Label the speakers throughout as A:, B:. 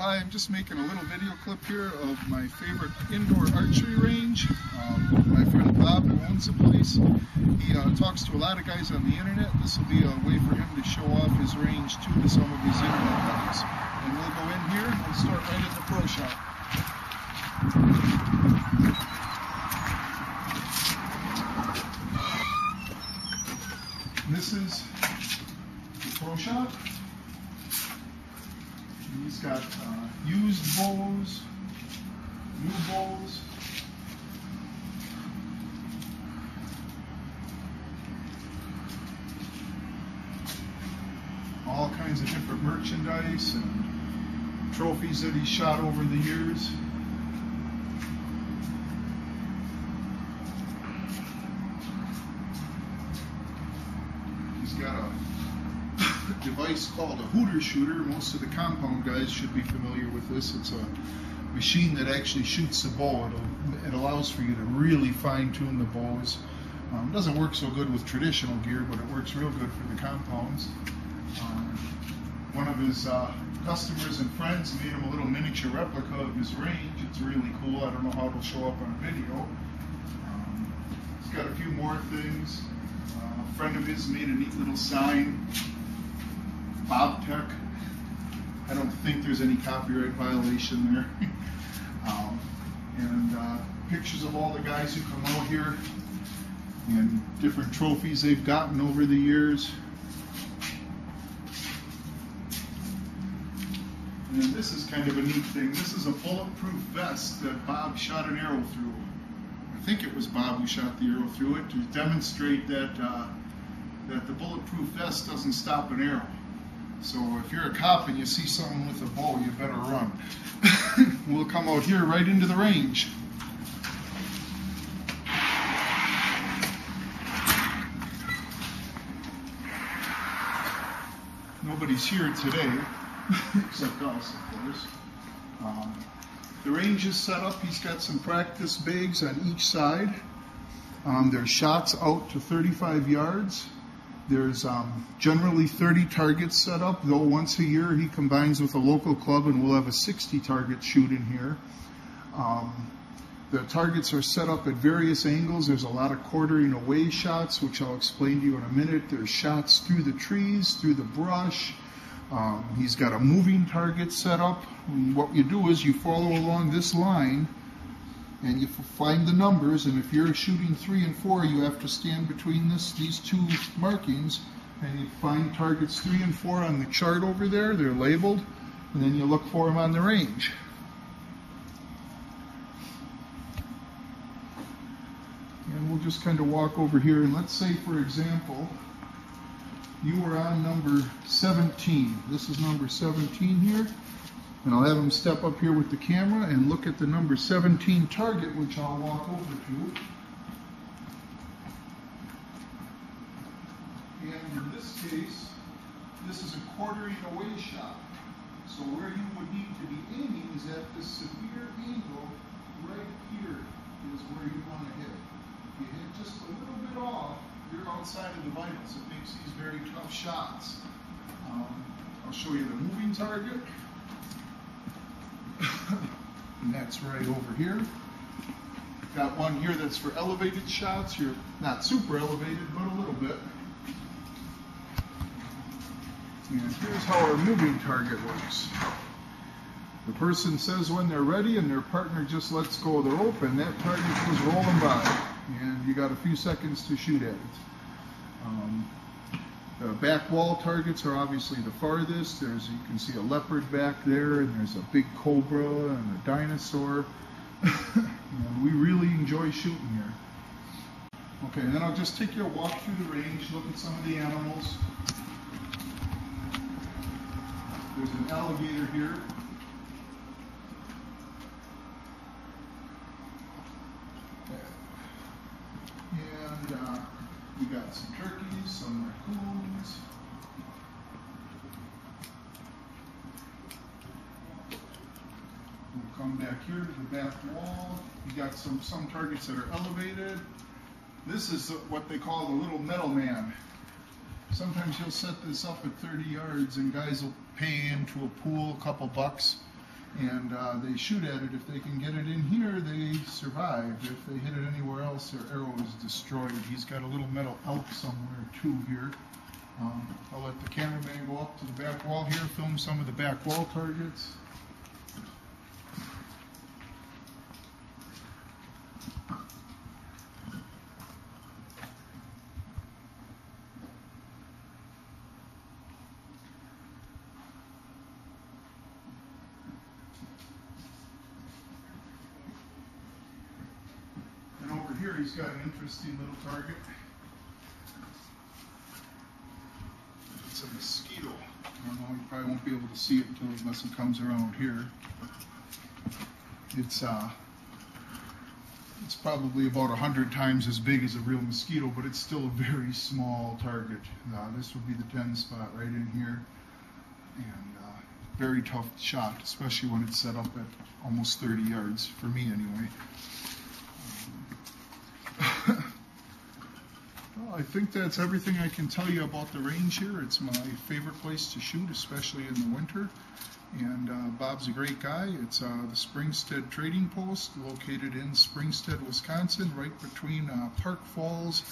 A: Hi, I'm just making a little video clip here of my favorite indoor archery range. My friend Bob, who owns the place, he talks to a lot of guys on the internet. This will be a way for him to show off his range too to some of his internet buddies. And we'll go in here and we'll start right at the pro shop. And this is the pro shop. He's got used bows, new bows, all kinds of different merchandise and trophies that he's shot over the years. He's got a device called a Hooter Shooter. Most of the compound guys should be familiar with this. It's a machine that actually shoots the bow. It allows for you to really fine-tune the bows. It doesn't work so good with traditional gear, but it works real good for the compounds. One of his customers and friends made him a little miniature replica of his range. It's really cool. I don't know how it'll show up on video. He's got a few more things. A friend of his made a neat little sign. Bob Tech. I don't think there's any copyright violation there. And pictures of all the guys who come out here and different trophies they've gotten over the years. And then this is kind of a neat thing. This is a bulletproof vest that Bob shot an arrow through. I think it was Bob who shot the arrow through it to demonstrate that that the bulletproof vest doesn't stop an arrow. So if you're a cop and you see someone with a bow, you better run. We'll come out here right into the range. Nobody's here today, except us, of course. The range is set up. He's got some practice bags on each side. There's shots out to 35 yards. There's generally 30 targets set up, though once a year he combines with a local club and we'll have a 60 target shoot in here. The targets are set up at various angles. There's a lot of quartering away shots, which I'll explain to you in a minute. There's shots through the trees, through the brush. He's got a moving target set up. And what you do is you follow along this line and you find the numbers, and if you're shooting 3 and 4, you have to stand between these two markings, and you find targets 3 and 4 on the chart over there. They're labeled, and then you look for them on the range. And we'll just kind of walk over here, and let's say, for example, you were on number 17. This is number 17 here. And I'll have him step up here with the camera and look at the number 17 target, which I'll walk over to. And in this case, this is a quartering away shot. So where you would need to be aiming is at this severe angle right here is where you want to hit. If you hit just a little bit off, you're outside of the vitals. It makes these very tough shots. I'll show you the moving target. And that's right over here. Got one here that's for elevated shots. You're not super elevated, but a little bit. And here's how our moving target works. The person says when they're ready and their partner just lets go of the rope and that target goes rolling by. And you got a few seconds to shoot at it. The back wall targets are obviously the farthest. You can see a leopard back there, and there's a big cobra and a dinosaur. And we really enjoy shooting here. Okay, and then I'll just take you a walk through the range, look at some of the animals. There's an alligator here. And we got some turkeys, some raccoons. We'll come back here to the back wall. We got some targets that are elevated. This is what they call the little metal man. Sometimes you'll set this up at 30 yards and guys will pay into a pool a couple bucks and they shoot at it. If they can get it in here, they survive. If they hit it anywhere else, their arrow is destroyed. He's got a little metal elk somewhere too here. I'll let the cameraman go up to the back wall here, film some of the back wall targets. And over here he's got an interesting little target. It's a mosquito. I don't know, you probably won't be able to see it unless it comes around here. It's probably about 100 times as big as a real mosquito, but it's still a very small target. This would be the 10 spot right in here, and very tough shot, especially when it's set up at almost 30 yards, for me anyway. Well, I think that's everything I can tell you about the range here. It's my favorite place to shoot, especially in the winter. And Bob's a great guy. It's the Springstead Trading Post, located in Springstead, Wisconsin, right between Park Falls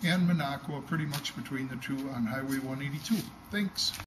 A: and Minocqua, pretty much between the two on Highway 182. Thanks.